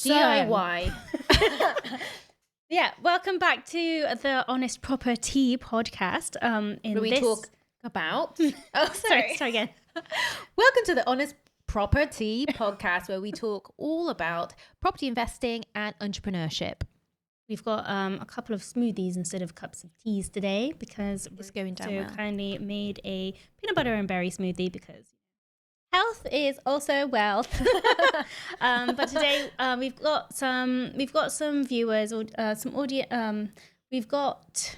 DIY. Yeah, welcome back to the Honest Proper Tea podcast. Where we talk about... Oh, sorry again. Welcome to the Honest Proper Tea podcast, where we talk all about property investing and entrepreneurship. We've got a couple of smoothies instead of cups of teas today because It's going down so well. kindly made a peanut butter and berry smoothie because health is also wealth. But today we've got some viewers or some audio. We've got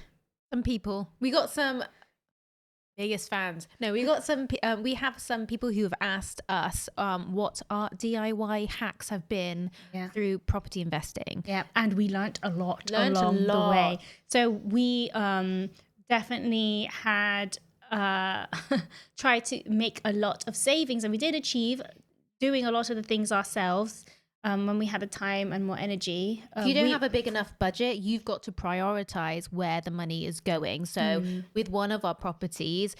Some people. We got some biggest fans. No, we got some. We have some people who have asked us what our DIY hacks have been through property investing. Yeah, and we learnt a lot along the way. So we definitely had tried to make a lot of savings, and we did achieve doing a lot of the things ourselves when we had the time and more energy. If you don't have a big enough budget, you've got to prioritize where the money is going. So with one of our properties,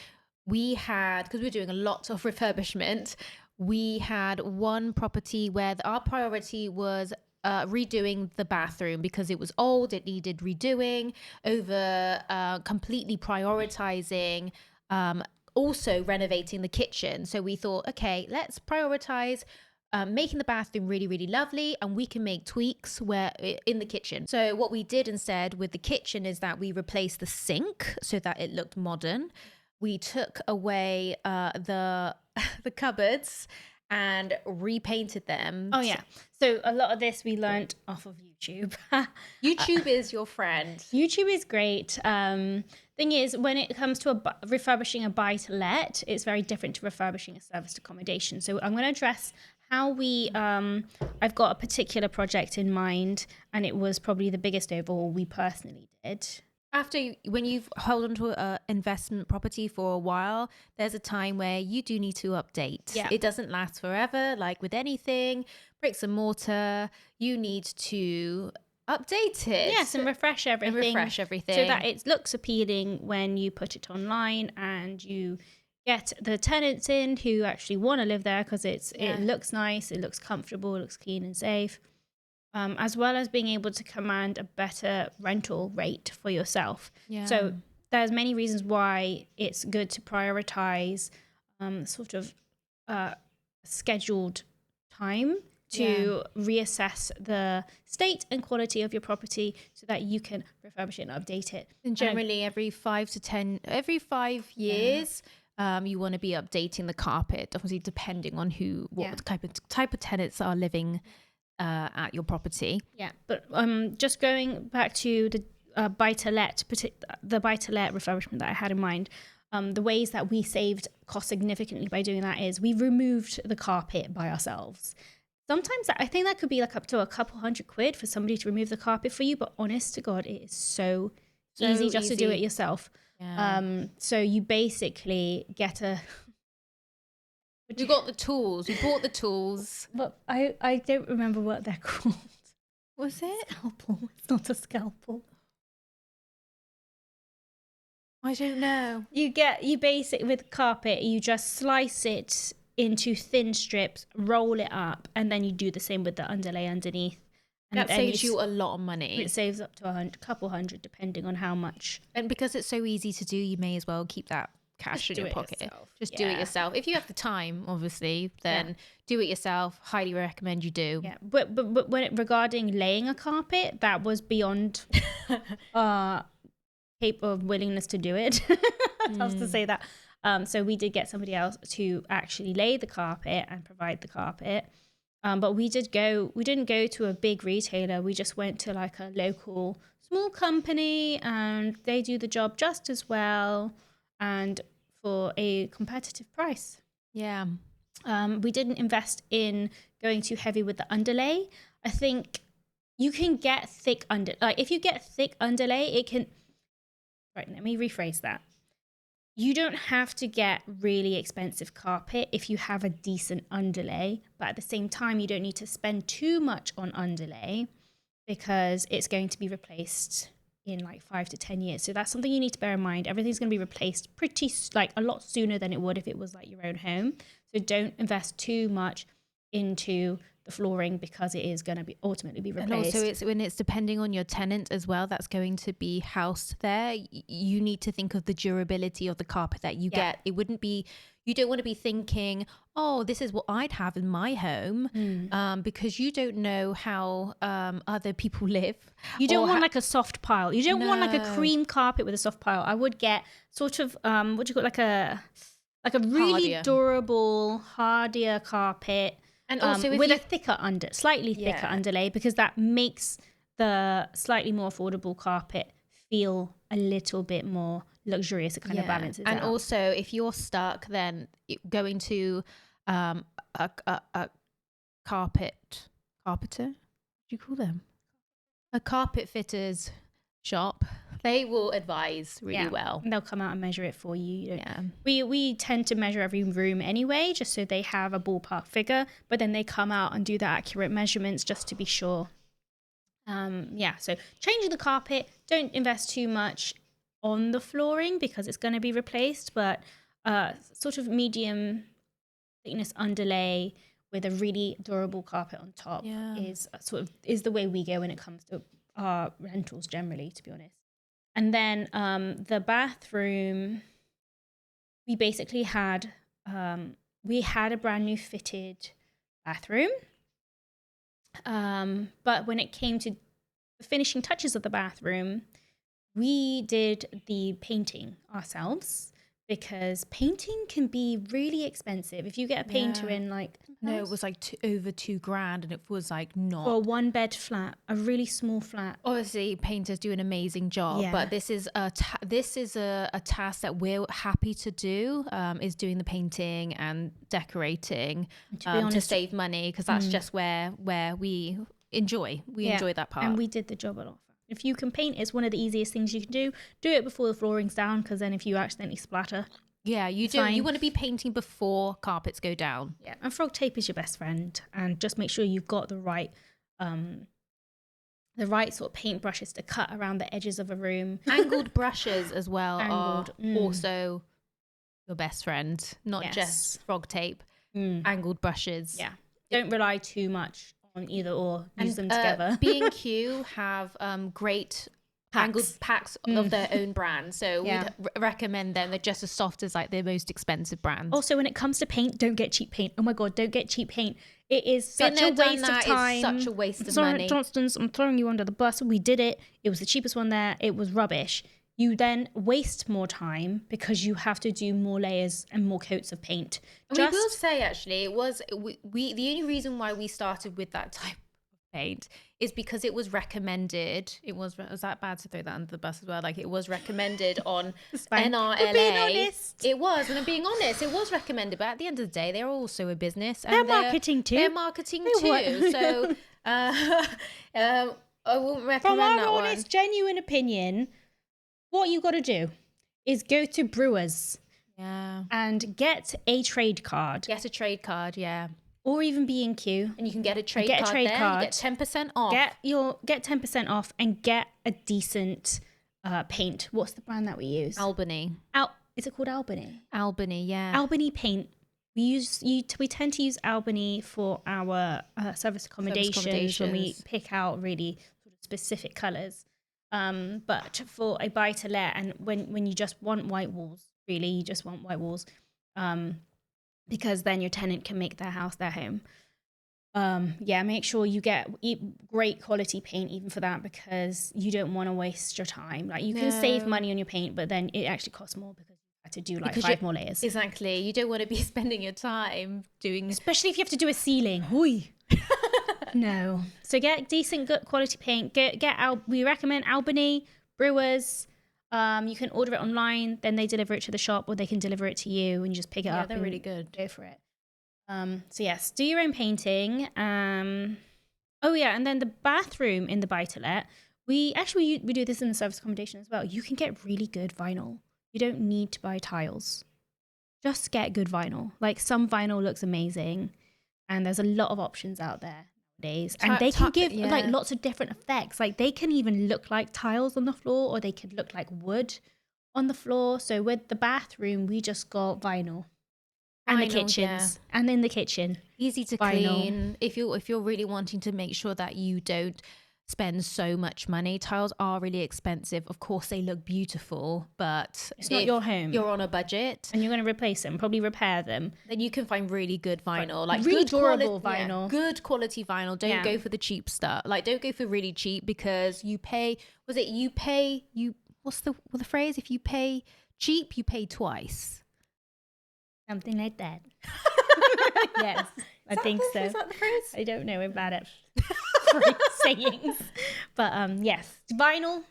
we had, because we were doing a lot of refurbishment, we had one property where our priority was redoing the bathroom because it was old, it needed redoing, over completely prioritizing also renovating the kitchen. So we thought, okay, let's prioritize making the bathroom really, really lovely, and we can make tweaks where in the kitchen. So what we did instead with the kitchen is that we replaced the sink so that it looked modern. We took away the cupboards and repainted them. Oh yeah. So a lot of this we learned off of YouTube. YouTube is your friend. YouTube is great. Thing is, when it comes to refurbishing a buy-to-let, it's very different to refurbishing a serviced accommodation. So I'm going to address how we, I've got a particular project in mind, and it was probably the biggest overhaul we personally did. When you've held on to an investment property for a while, there's a time where you do need to update. Yeah. It doesn't last forever. Like with anything, bricks and mortar, you need to update it. Yes, and refresh everything. So that it looks appealing when you put it online and you get the tenants in who actually want to live there because it looks nice, it looks comfortable, it looks clean and safe. As well as being able to command a better rental rate for yourself. Yeah. So there's many reasons why it's good to prioritize sort of scheduled time to reassess the state and quality of your property so that you can refurbish it and update it. And generally every 5 years, you want to be updating the carpet, obviously depending on what type of tenants are living at your property. Yeah, but just going back to the buy-to-let refurbishment that I had in mind, the ways that we saved cost significantly by doing that is we removed the carpet by ourselves. Sometimes I think that could be like up to a couple £100 for somebody to remove the carpet for you, but honest to God, it is so easy just to do it yourself. Yeah. So you basically get a... You got the tools. You bought the tools. But I don't remember what they're called. Was it? Scalpel. It's not a scalpel. I don't know. You basic with carpet, you just slice it into thin strips, roll it up, and then you do the same with the underlay underneath. And that saves you a lot of money. It saves up to a couple hundred, depending on how much. And because it's so easy to do, you may as well keep that cash in your pocket. Just do it yourself. If you have the time, obviously, then do it yourself. Highly recommend you do. Yeah, but regarding laying a carpet, that was beyond willingness to do it. Tough to say that. So we did get somebody else to actually lay the carpet and provide the carpet. But we didn't go to a big retailer. We just went to like a local small company, and they do the job just as well and for a competitive price. Yeah. We didn't invest in going too heavy with the underlay. I think you can get thick if you get thick underlay, it can... Right, let me rephrase that. You don't have to get really expensive carpet if you have a decent underlay, but at the same time, you don't need to spend too much on underlay because it's going to be replaced in like 5 to 10 years. So that's something you need to bear in mind. Everything's going to be replaced a lot sooner than it would if it was like your own home. So don't invest too much into the flooring because it is going to be ultimately be replaced. And also it's when it's depending on your tenant as well that's going to be housed there, you need to think of the durability of the carpet that you get. It wouldn't be, you don't want to be thinking, oh, this is what I'd have in my home, because you don't know how other people live. You don't want like a soft pile. You don't want like a No. cream carpet with a soft pile. I would get sort of what do you call it, like a really Hardier. durable, hardier carpet. And also with a thicker slightly thicker underlay, because that makes the slightly more affordable carpet feel a little bit more luxurious. It kind of balances and out. also if you're stuck, then going to a carpenter, do you call them, a carpet fitter's shop, they will advise really well. They'll come out and measure it for you. We tend to measure every room anyway, just so they have a ballpark figure, but then they come out and do the accurate measurements just to be sure. So changing the carpet, don't invest too much on the flooring because it's going to be replaced, but sort of medium thickness underlay with a really durable carpet on top is the way we go when it comes to our rentals generally, to be honest. And then the bathroom, we basically had a brand new fitted bathroom. But when it came to the finishing touches of the bathroom, we did the painting ourselves because painting can be really expensive. If you get a painter in like... No, it was like over $2,000 and it was like not... For a 1-bed flat, a really small flat. Obviously, painters do an amazing job, but this is a task that we're happy to do, is doing the painting and decorating to save money, because that's just where we enjoy that part. And we did the job a lot. If you can paint, it's one of the easiest things you can do. Do it before the flooring's down, because then if you accidentally splatter... Yeah, you do. You want to be painting before carpets go down. Yeah, and frog tape is your best friend. And just make sure you've got the right sort of paint brushes to cut around the edges of a room. Angled brushes as well are also your best friend, not just frog tape. Angled brushes. Yeah, don't rely too much on either or. Use them together. B&Q have great angled packs of their own brand, so we'd recommend them. They're just as soft as like their most expensive brands. Also, when it comes to paint, don't get cheap paint. Oh my god, don't get cheap paint. It is such a waste of time. It's such a waste of money. Johnston's, I'm throwing you under the bus. We did it. It was the cheapest one there. It was rubbish. You then waste more time because you have to do more layers and more coats of paint. We will say, actually, it was we the only reason why we started with that type of paint is because it was recommended. Was that bad to throw that under the bus as well? Like, it was recommended on NRLA. We're being honest. It was, and I'm being honest, it was recommended. But at the end of the day, they're also a business. And they're marketing too. They're marketing too. So I wouldn't recommend From our that honest, genuine opinion, what you got to do is go to Brewers and get a trade card. Get a trade card, or even B&Q, and you can get a trade card. You get 10% off. Get 10% off and get a decent paint. What's the brand that we use? Albany. Is it called Albany? Albany, yeah. Albany paint. We tend to use Albany for our service accommodations when we pick out really sort of specific colours. But for a buy-to-let, and when you just want white walls, really, you just want white walls. Because then your tenant can make their house their home. Make sure you get great quality paint even for that, because you don't want to waste your time. Like, you can save money on your paint, but then it actually costs more because you have to do like 5 more layers. Exactly. You don't want to be spending your time doing... Especially if you have to do a ceiling. No. So get decent, good quality paint. We recommend Albany, Brewers. You can order it online, then they deliver it to the shop, or they can deliver it to you and you just pick it up. They're really good. Go for it. So yes, do your own painting. And then the bathroom in the buy-to-let, we do this in the service accommodation as well. You can get really good vinyl. You don't need to buy tiles. Just get good vinyl. Like, some vinyl looks amazing, and there's a lot of options out there nowadays, and they can give like lots of different effects. Like, they can even look like tiles on the floor, or they could look like wood on the floor. So with the bathroom, we just got vinyl. And the Vinyl, kitchens. And in the kitchen. Easy to Vinyl. clean. If you're really wanting to make sure that you don't spend so much money, tiles are really expensive. Of course, they look beautiful, but It's not if your home. you're on a budget, And you're going to replace them, probably repair them. then you can find really good vinyl, like really good durable quality, vinyl. good quality vinyl. Don't go for the cheap stuff. Like, don't go for really cheap, because you pay. What's the phrase? If you pay cheap, you pay twice. Something like that. Yes, I think so. Is that the phrase? I don't know about it. Sayings. But yes, vinyl,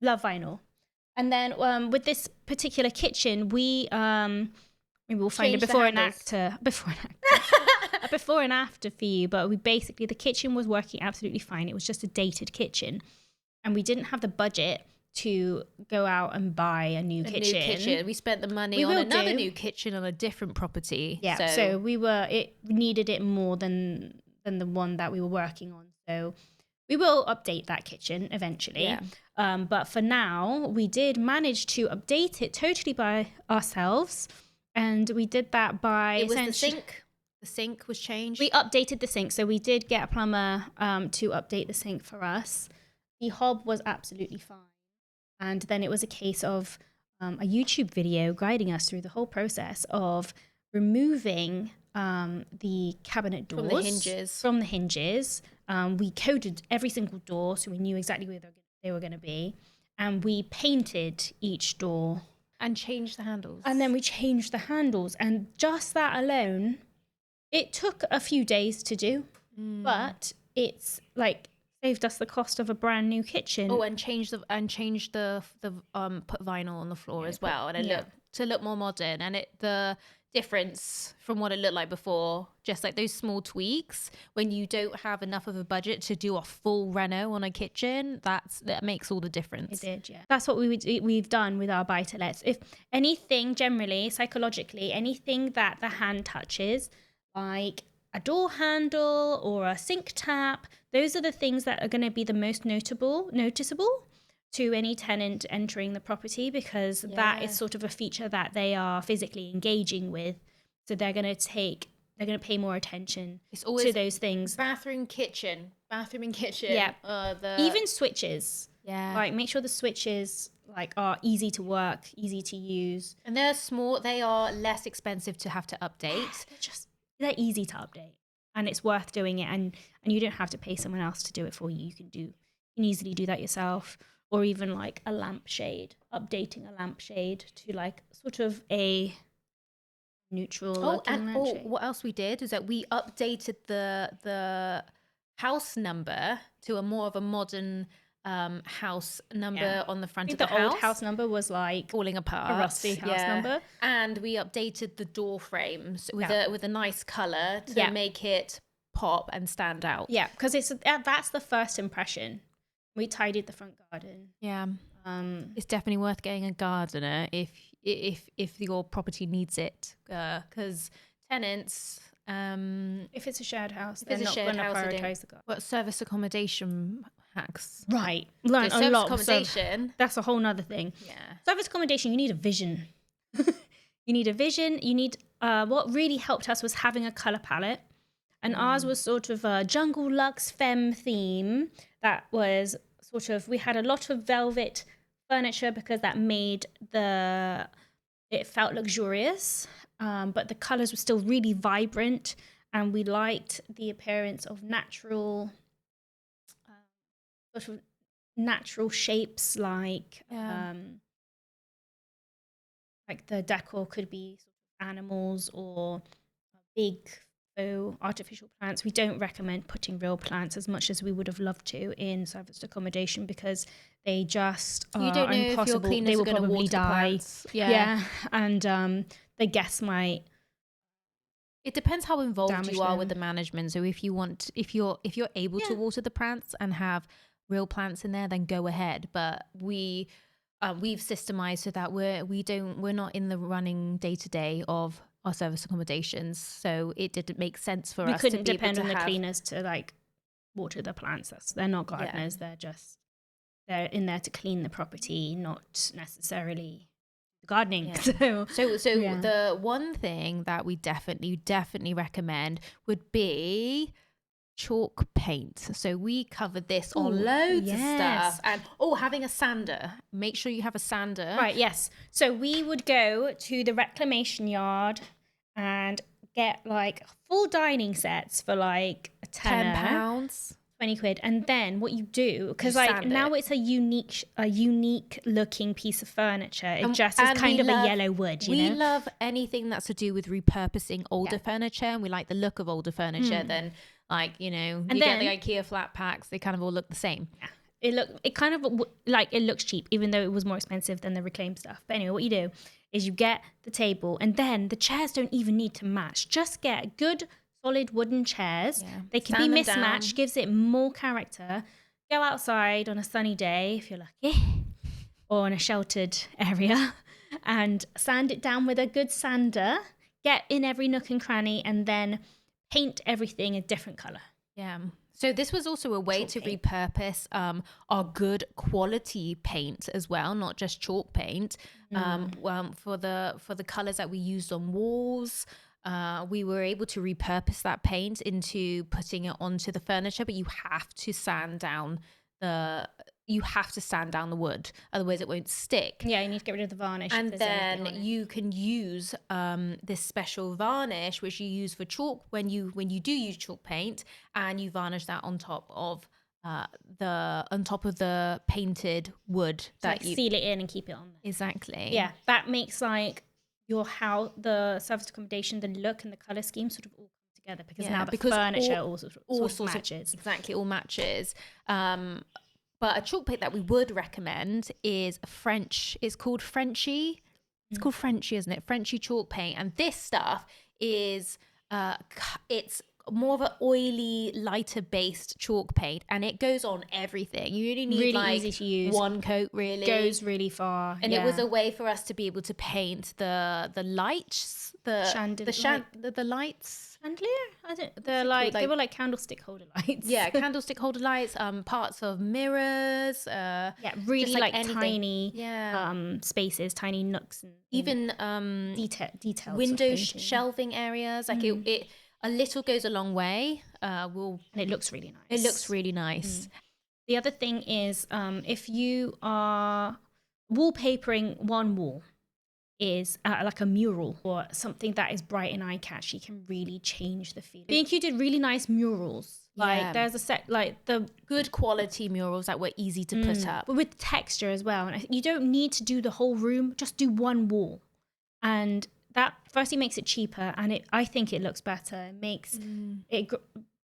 love vinyl. And then with this particular kitchen, we maybe we'll find a before and after for you. But we basically, the kitchen was working absolutely fine. It was just a dated kitchen, and we didn't have the budget to go out and buy a new kitchen. We spent the money on another new kitchen on a different property. Yeah, so it needed it more than the one that we were working on. So we will update that kitchen eventually. Yeah. But for now, we did manage to update it totally by ourselves. And we did that by... It was the sink. The sink was changed. We updated the sink. So we did get a plumber to update the sink for us. The hob was absolutely fine. And then it was a case of a YouTube video guiding us through the whole process of removing the cabinet doors from the hinges. We coded every single door, so we knew exactly where they were going to be. And we painted each door. And changed the handles. And then we changed the handles. And just that alone, it took a few days to do. But it's like... saved us the cost of a brand new kitchen. Oh, and changed the put vinyl on the floor as well, and it looked more modern. And the difference from what it looked like before, just like those small tweaks, when you don't have enough of a budget to do a full reno on a kitchen, that makes all the difference. It did, yeah. That's what we've done with our buy-to-lets. If anything, generally, psychologically, anything that the hand touches, like a door handle or a sink tap, those are the things that are going to be the most noticeable to any tenant entering the property, because that is sort of a feature that they are physically engaging with. So they're going to pay more attention to those things. Bathroom and kitchen. Yeah. Even switches. Yeah. Like, make sure the switches are easy to work, easy to use. And they're small. They are less expensive to have to update. They're easy to update, and it's worth doing it. And you don't have to pay someone else to do it for you. You can easily do that yourself, or even like a lampshade, updating a lampshade to like sort of a neutral looking lampshade. What else we did is that we updated the house number to a more of a modern house number on the front of the house. The old house number was like falling apart, a rusty house number. And we updated the door frames with a nice color to make it pop and stand out. Yeah, because that's the first impression. We tidied the front garden. Yeah, it's definitely worth getting a gardener if your property needs it, because tenants. If it's a shared house, they're not going to prioritize the garden. What service accommodation hacks? Right, learn a lot. Accommodation. That's a whole nother thing. Yeah, service accommodation. You need a vision. You need a vision. You need. What really helped us was having a color palette, and ours was sort of a jungle luxe femme theme. That was sort of, we had a lot of velvet furniture because that made it felt luxurious. But the colors were still really vibrant, and we liked the appearance of natural, sort of natural shapes, like the decor could be sort of animals or big faux artificial plants. We don't recommend putting real plants as much as we would have loved to in serviced accommodation, because they just are impossible. You don't know if your cleaners they will are going to probably water die. Plants. Yeah, and the guests might. It depends how involved you are with the management. So if you're able to water the plants and have real plants in there, then go ahead. But we've systemized so that we're not in the running day to day of our service accommodations. So it didn't make sense for us. We couldn't depend on the cleaners to water the plants. They're not gardeners. They're in there to clean the property, not necessarily gardening. Yeah. So yeah. The one thing that we definitely recommend would be chalk paint. So we covered this on loads of stuff. And having a sander. Make sure you have a sander. Right, yes. So we would go to the reclamation yard and get like full dining sets for like a tenner, £10. 20 quid. And then what you do, because You like sand now it. it's a unique looking piece of furniture. It just is kind of a yellow wood, We know? love anything that's to do with repurposing older furniture, and we like the look of older furniture. Then, like, you And get then the IKEA flat packs, they kind of all look the same. Yeah. It looks cheap, even though it was more expensive than the reclaimed stuff. But anyway, what you do is you get the table, and then the chairs don't even need to match. Just get good solid wooden chairs. Yeah. They can Sand be them mismatched, down. gives it more character. Go outside on a sunny day if you're lucky, or in a sheltered area, and sand it down with a good sander. Get in every nook and cranny, and then paint everything a different color. Yeah. So this was also a way to repurpose our good quality paint as well, not just chalk paint. For the colors that we used on walls, we were able to repurpose that paint into putting it onto the furniture, but you have to sand down the wood, otherwise it won't stick. Yeah, you need to get rid of the varnish. And then you can use this special varnish, which you use for chalk when you do use chalk paint, and you varnish that on top of the painted wood that you seal it in and keep it on there. Exactly. Yeah, that makes like your house, the service accommodation, the look and the color scheme sort of all come together because now the furniture all matches. Exactly, all matches. But a chalk paint that we would recommend is French. It's called Frenchy. It's called Frenchy, isn't it? Frenchy chalk paint. And this stuff is, it's more of an oily, lighter based chalk paint, and it goes on everything. You only need really easy to use. One coat, really. Goes really far. And it was a way for us to be able to paint the lights, the lights. Chandelier? They were like candlestick holder lights. Yeah, candlestick holder lights, parts of mirrors. Really like tiny spaces, tiny nooks, and even details. Window shelving areas. Like it a little goes a long way. And it looks really nice. It looks really nice. The other thing is, if you are wallpapering one wall, is like a mural or something that is bright and eye-catchy, can really change the feeling. B&Q did really nice murals. Like there's a set, like the good quality murals that were easy to put up. But with texture as well. And you don't need to do the whole room, just do one wall. And that firstly makes it cheaper, and I think it looks better. It makes it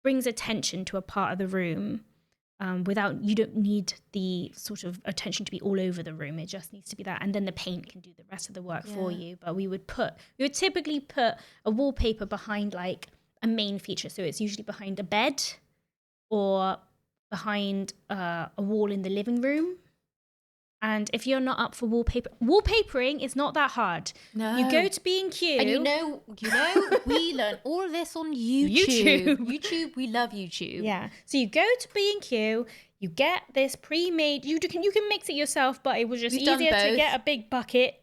brings attention to a part of the room. You don't need the sort of attention to be all over the room. It just needs to be that, and then the paint can do the rest of the work for you. But we would typically put a wallpaper behind like a main feature, so it's usually behind a bed or behind a wall in the living room. And if you're not up for wallpapering is not that hard. No. You go to B&Q. And you know, we learned all of this on YouTube. We love YouTube. Yeah. So you go to B&Q, you get this pre-made, you can mix it yourself, but it was just easier to get a big bucket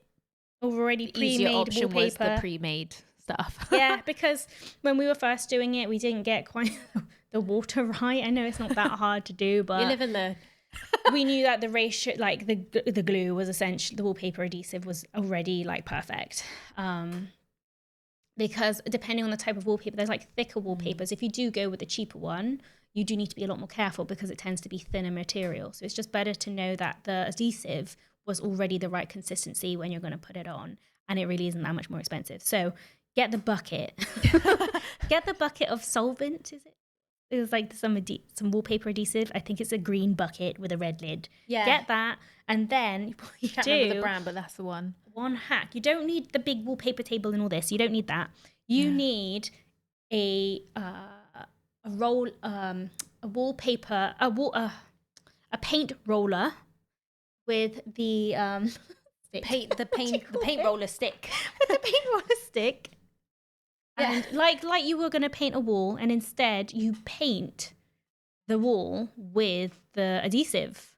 of already pre-made option wallpaper. Was the pre-made stuff. Yeah, because when we were first doing it, we didn't get quite the water right. I know it's not that hard to do, but you live and learn. We knew that the ratio, like the glue was essentially, the wallpaper adhesive was already like perfect. Because depending on the type of wallpaper, there's like thicker wallpapers. If you do go with the cheaper one, you do need to be a lot more careful because it tends to be thinner material. So it's just better to know that the adhesive was already the right consistency when you're going to put it on. And it really isn't that much more expensive. So get the bucket. Get the bucket of solvent, is it? It was like some wallpaper adhesive. I think it's a green bucket with a red lid. Yeah. Get that, and then what you Can't remember the brand, but that's the one. One hack. You don't need the big wallpaper table and all this. You don't need that. You need a roll, a wallpaper, a paint roller with the paint roller stick. With the paint roller stick. Yeah. And like you were going to paint a wall, and instead you paint the wall with the adhesive.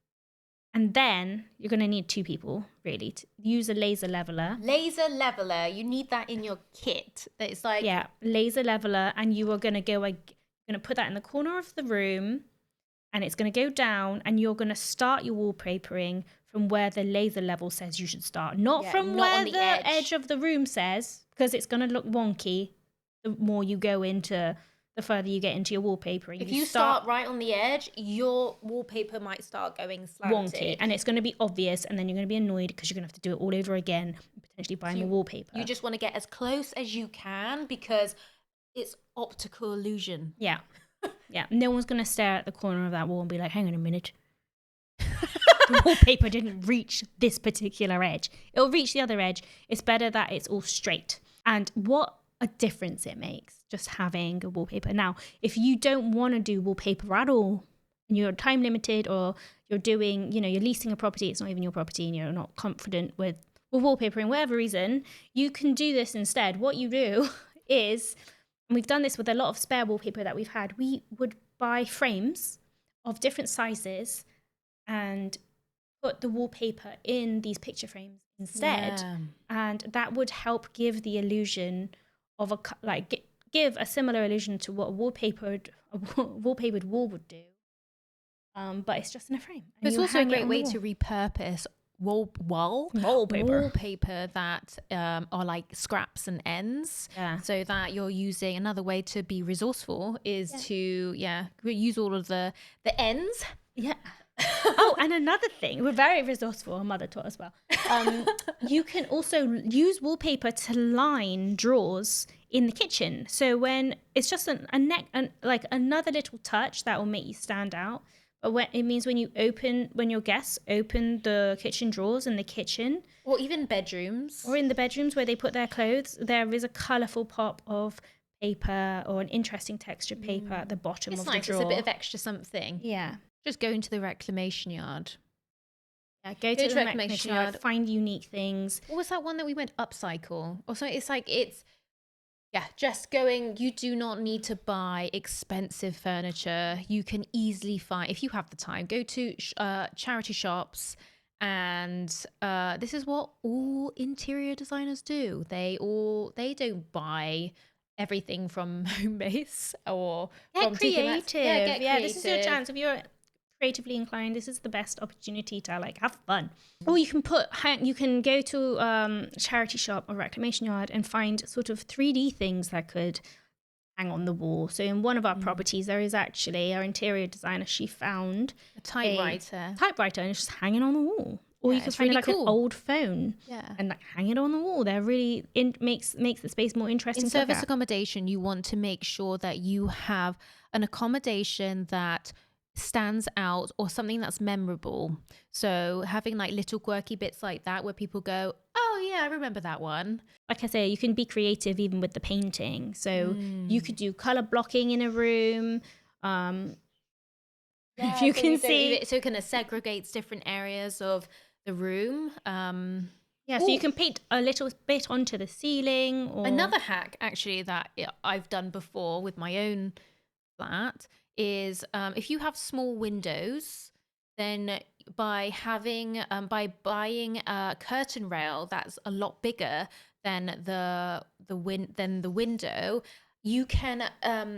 And then you're going to need 2 people, really, to use a laser leveler. Laser leveler, you need that in your kit. It's like... Yeah, laser leveler. And you are going to going to put that in the corner of the room, and it's going to go down, and you're going to start your wallpapering from where the laser level says you should start. Not from not where on the the edge. edge of the room says, because it's going to look wonky the more you go into... the further you get into your wallpapering. If you start right on the edge, your wallpaper might start going slanted. Wonky, and it's going to be obvious, and then you're going to be annoyed because you're going to have to do it all over again, and potentially buy more wallpaper. You just want to get as close as you can because it's optical illusion. Yeah. Yeah. No one's going to stare at the corner of that wall and be like, hang on a minute. The wallpaper didn't reach this particular edge. It'll reach the other edge. It's better that it's all straight. And what a difference it makes just having a wallpaper. Now, if you don't want to do wallpaper at all, and you're time limited, or you're doing, you're leasing a property, it's not even your property, and you're not confident with wallpapering, whatever reason, you can do this instead. What you do is, and we've done this with a lot of spare wallpaper that we've had, we would buy frames of different sizes and put the wallpaper in these picture frames instead. Yeah. And that would help give the illusion of give a similar illusion to what a wallpapered wall would do. But it's just in a frame. And It's also a great way to repurpose wallpaper that are like scraps and ends. Yeah. So that you're using another way to be resourceful is to use all of the ends. Yeah. Oh, and another thing, we're very resourceful. Our mother taught us well. You can also use wallpaper to line drawers in the kitchen. So when it's just like another little touch that will make you stand out. But it means when your guests open the kitchen drawers in the kitchen, or even bedrooms, or in the bedrooms where they put their clothes, there is a colourful pop of paper or an interesting textured paper at the bottom of the drawer. It's a bit of extra something. Yeah. Just go into the reclamation yard. Yeah, go to the reclamation yard, find unique things. What was that one that we went upcycle? Also, just going, you do not need to buy expensive furniture. You can easily find, if you have the time, go to charity shops. And this is what all interior designers do. They don't buy everything from Homebase or from creative. Get creative. This is your chance. If you're creatively inclined, this is the best opportunity to have fun. Or you can go to a charity shop or reclamation yard and find sort of 3D things that could hang on the wall. So in one of our properties, there is actually our interior designer. She found a typewriter, and it's just hanging on the wall. Or you can find really an old phone, and hang it on the wall. They're really makes the space more interesting. In service accommodation, you want to make sure that you have an accommodation that stands out or something that's memorable. So having little quirky bits like that where people go, oh yeah, I remember that one. Like I say, you can be creative even with the painting. So you could do color blocking in a room. If you can see, so it kind of segregates different areas of the room. So you can paint a little bit onto the ceiling. Or another hack actually that I've done before with my own flat is if you have small windows, then by buying a curtain rail that's a lot bigger than the window, you can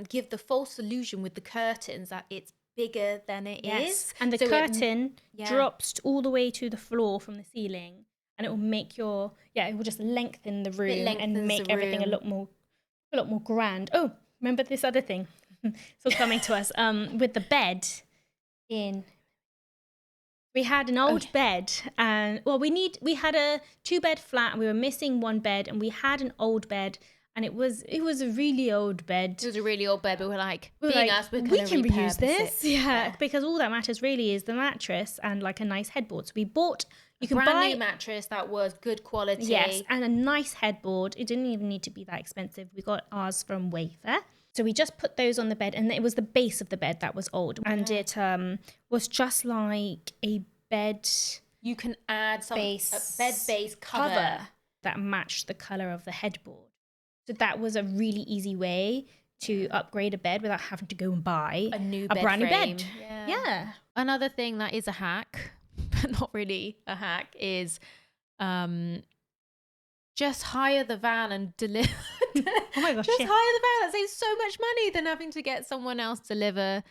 give the false illusion with the curtains that it's bigger than it is. And the curtain drops all the way to the floor from the ceiling, and it will make it will just lengthen the room and make everything a lot more grand. Oh, remember this other thing? So coming to us with the bed we had an old bed, and we had a 2-bed flat, and we were missing one bed, and we had an old bed, and it was a really old bed. It was a really old bed, but we can reuse this. Yeah, because all that matters really is the mattress and a nice headboard. So we bought a brand new mattress that was good quality. Yes, and a nice headboard. It didn't even need to be that expensive. We got ours from Wayfair. So we just put those on the bed, and it was the base of the bed that was old. And it was just like a bed... You can add a bed base cover that matched the colour of the headboard. So that was a really easy way to upgrade a bed without having to go and buy a brand new bed. Yeah. Another thing that is a hack not really a hack, is just hire the van and deliver. Oh my gosh, Just yeah. hire the van. That saves so much money than having to get someone else deliver.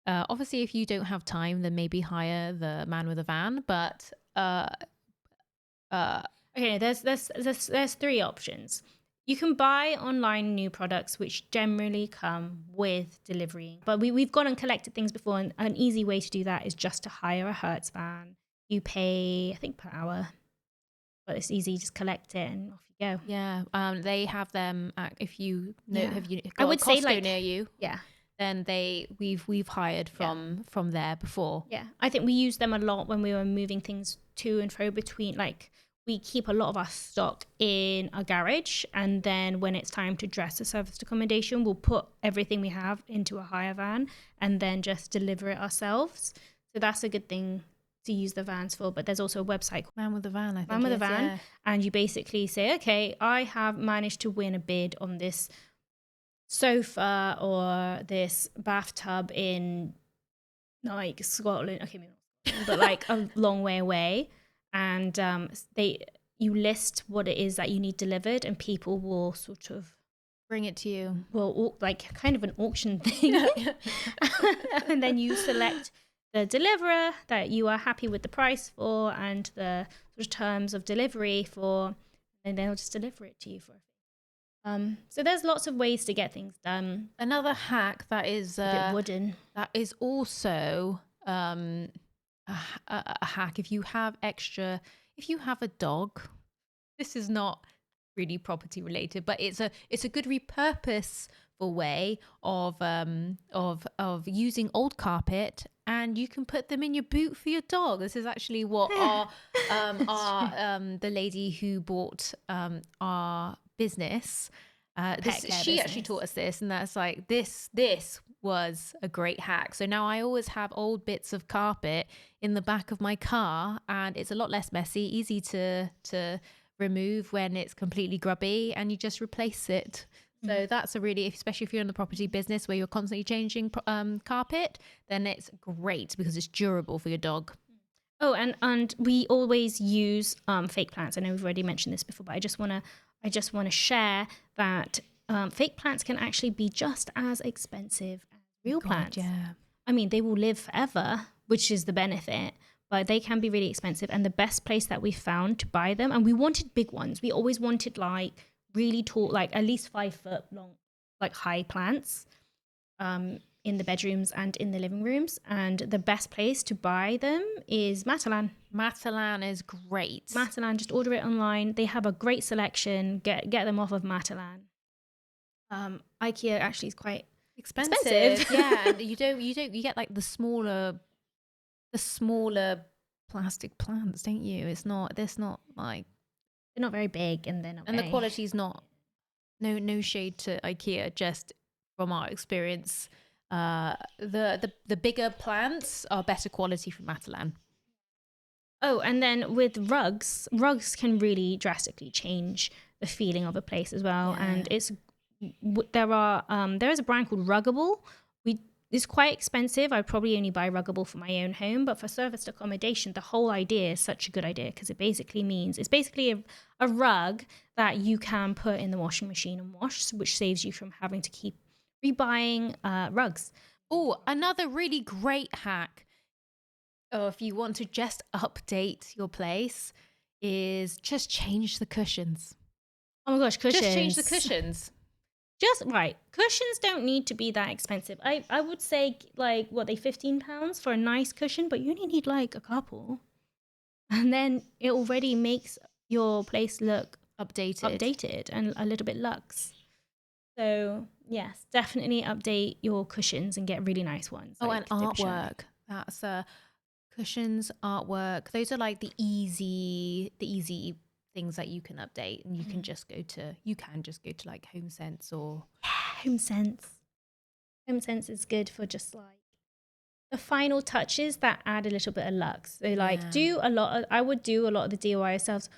Obviously, if you don't have time, then maybe hire the man with a van. But Okay, there's three options. You can buy online new products which generally come with delivery. But we've gone and collected things before, and an easy way to do that is just to hire a Hertz van. You pay, I think, per hour, but it's easy, just collect it and off you go. yeah, they have them if you know, Yeah. have you I got would a say, Costco like, near you, yeah. then we've hired from there before. Yeah, I think we used them a lot when we were moving things to and fro between, like, we keep a lot of our stock in a garage, and then when it's time to dress the serviced accommodation, we'll put everything we have into a hire van and then just deliver it ourselves. So that's a good thing to use the vans for. But there's also a website called Man with a van, I think. Man with it a is, Van, yeah. and you basically say, okay, I have managed to win a bid on this sofa or this bathtub in, like, Scotland. Okay, maybe not Scotland, but like a long way away. And you list what it is that you need delivered, and people will sort of Bring it to you. like kind of an auction thing. And then you select the deliverer that you are happy with the price for and the sort of terms of delivery for, and they'll just deliver it to you for a fee. So there's lots of ways to get things done. Another hack that is A bit wooden. that is also a hack. If you have a dog, this is not really property related, but it's a good repurposeful way of using old carpet, and you can put them in your boot for your dog. This is actually what the lady who bought our business, she actually taught us this, and that's like this was a great hack. So now I always have old bits of carpet in the back of my car, and it's a lot less messy, easy to remove when it's completely grubby, and you just replace it. So that's a really, especially if you're in the property business where you're constantly changing carpet, then it's great because it's durable for your dog. Oh, and we always use fake plants. I know we've already mentioned this before, but I just wanna share that fake plants can actually be just as expensive as real plants. Yeah. I mean, they will live forever, which is the benefit, but they can be really expensive. And the best place that we found to buy them, and we wanted big ones. We always wanted like really tall, like at least 5 foot long, like high plants in the bedrooms and in the living rooms. And the best place to buy them is Matalan. Matalan is great. Matalan, just order it online. They have a great selection. Get them off of Matalan. IKEA actually is quite expensive. Yeah, and you get like the smaller plastic plants, don't you? It's not like, they're not very big, and they're not and very... the quality's not, no shade to IKEA, just from our experience, the bigger plants are better quality from Matalan. Oh, and then with rugs can really drastically change the feeling of a place as well. Yeah. And there is a brand called Ruggable. It's quite expensive. I'd probably only buy Ruggable for my own home, but for serviced accommodation, the whole idea is such a good idea because it basically means it's basically a rug that you can put in the washing machine and wash, which saves you from having to keep rebuying rugs. Oh, another really great hack, if you want to just update your place, is just change the cushions. Oh my gosh, cushions. Just change the cushions. Just right. Cushions don't need to be that expensive. I would say, like, what, they £15 for a nice cushion, but you only need like a couple. And then it already makes your place look updated and a little bit luxe. So yes, definitely update your cushions and get really nice ones. Oh, like and artwork. That's cushions, artwork. Those are like the easy things that you can update, and you can just go to like HomeSense or HomeSense. HomeSense is good for just like the final touches that add a little bit of luxe. So like I would do a lot of the DIY ourselves.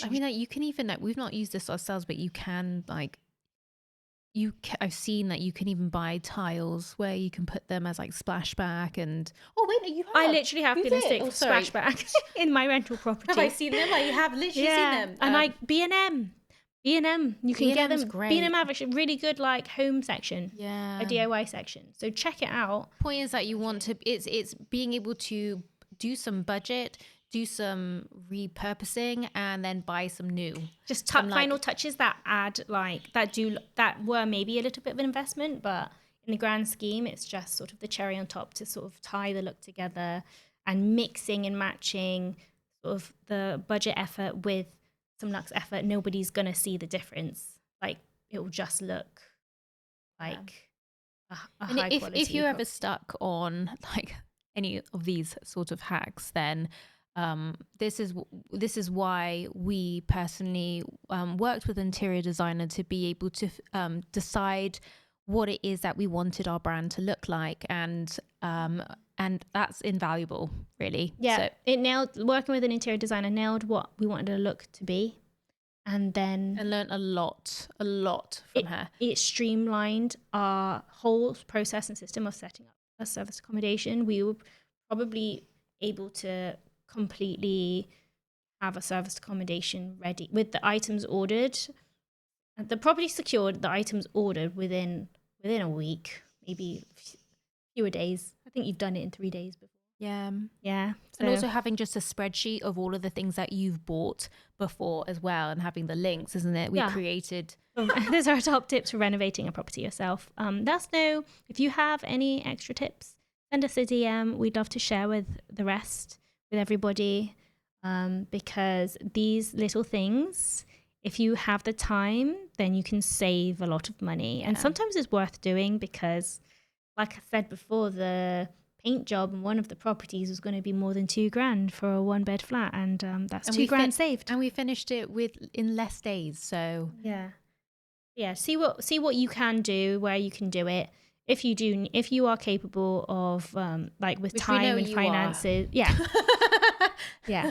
I mean, like, you can even, like, we've not used this ourselves, but you can like I've seen that you can even buy tiles where you can put them as like splashback and you have. I literally have You pin and did? stick Oh, sorry. splashback in my rental property. Have I seen them? You have literally seen them. And like B&M. B&M, you can get B&M's them. great. B&M have a really good like home section, Yeah. a DIY section. So check it out. Point is that you want to. It's being able to do some budget, do some repurposing, and then buy some new. Just Some, like- final touches that add like that were maybe a little bit of an investment, but in the grand scheme, it's just sort of the cherry on top to sort of tie the look together and mixing and matching sort of the budget effort with some luxe effort. Nobody's gonna see the difference. Like it will just look like a And high quality. if you're ever stuck on like any of these sort of hacks, then this is why we personally worked with an interior designer to be able to decide what it is that we wanted our brand to look like, and that's invaluable, really. Yeah, So, it nailed, working with an interior designer nailed what we wanted a look to be, and learned a lot from her. It streamlined our whole process and system of setting up a service accommodation. We were probably able to completely have a service accommodation ready with the items ordered, the property secured, the items ordered within a week, maybe fewer days. I think you've done it in 3 days before. Yeah. So, And also having just a spreadsheet of all of the things that you've bought before as well, and having the links, isn't it? We created. Those are our top tips for renovating a property yourself. Let us know if you have any extra tips. Send us a DM. We'd love to share with the rest, with everybody, because these little things, if you have the time, then you can save a lot of money. And sometimes it's worth doing because, like I said before, the paint job in one of the properties was going to be more than $2,000 for a 1-bed flat, and that's $2,000 saved. And we finished it in less days. So yeah. See what you can do, where you can do it. If you are capable of like with time and finances, yeah,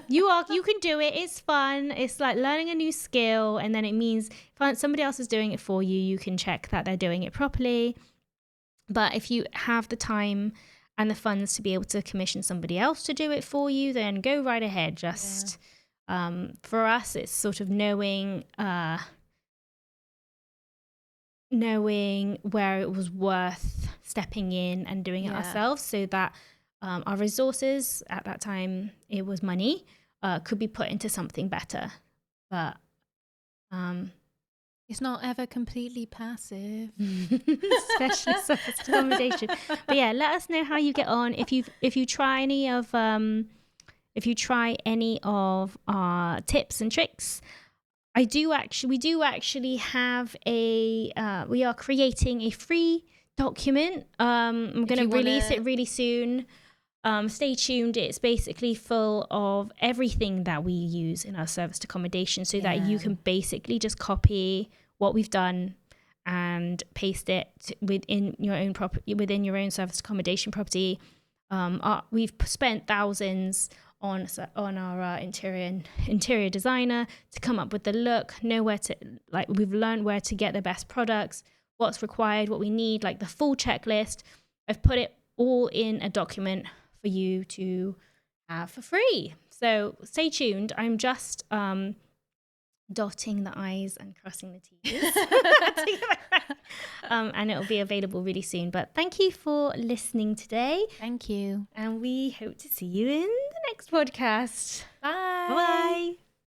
you can do it. It's fun. It's like learning a new skill, and then it means if somebody else is doing it for you, you can check that they're doing it properly. But if you have the time and the funds to be able to commission somebody else to do it for you, then go right ahead. Just for us, it's sort of knowing where it was worth stepping in and doing it ourselves, so that our resources at that time, it was money, could be put into something better. But it's not ever completely passive, especially service accommodation. But yeah, let us know how you get on. If you try any of our tips and tricks. We do actually have we are creating a free document. I'm going to release it really soon. Stay tuned. It's basically full of everything that we use in our serviced accommodation, so that you can basically just copy what we've done and paste it within your own property, within your own serviced accommodation property. We've spent thousands on our interior designer to come up with the look. We've learned where to get the best products, what's required, what we need, like the full checklist. I've put it all in a document for you to have for free. So stay tuned. I'm just dotting the I's and crossing the T's. And it'll be available really soon. But thank you for listening today. Thank you. And we hope to see you in the next podcast. Bye. Bye.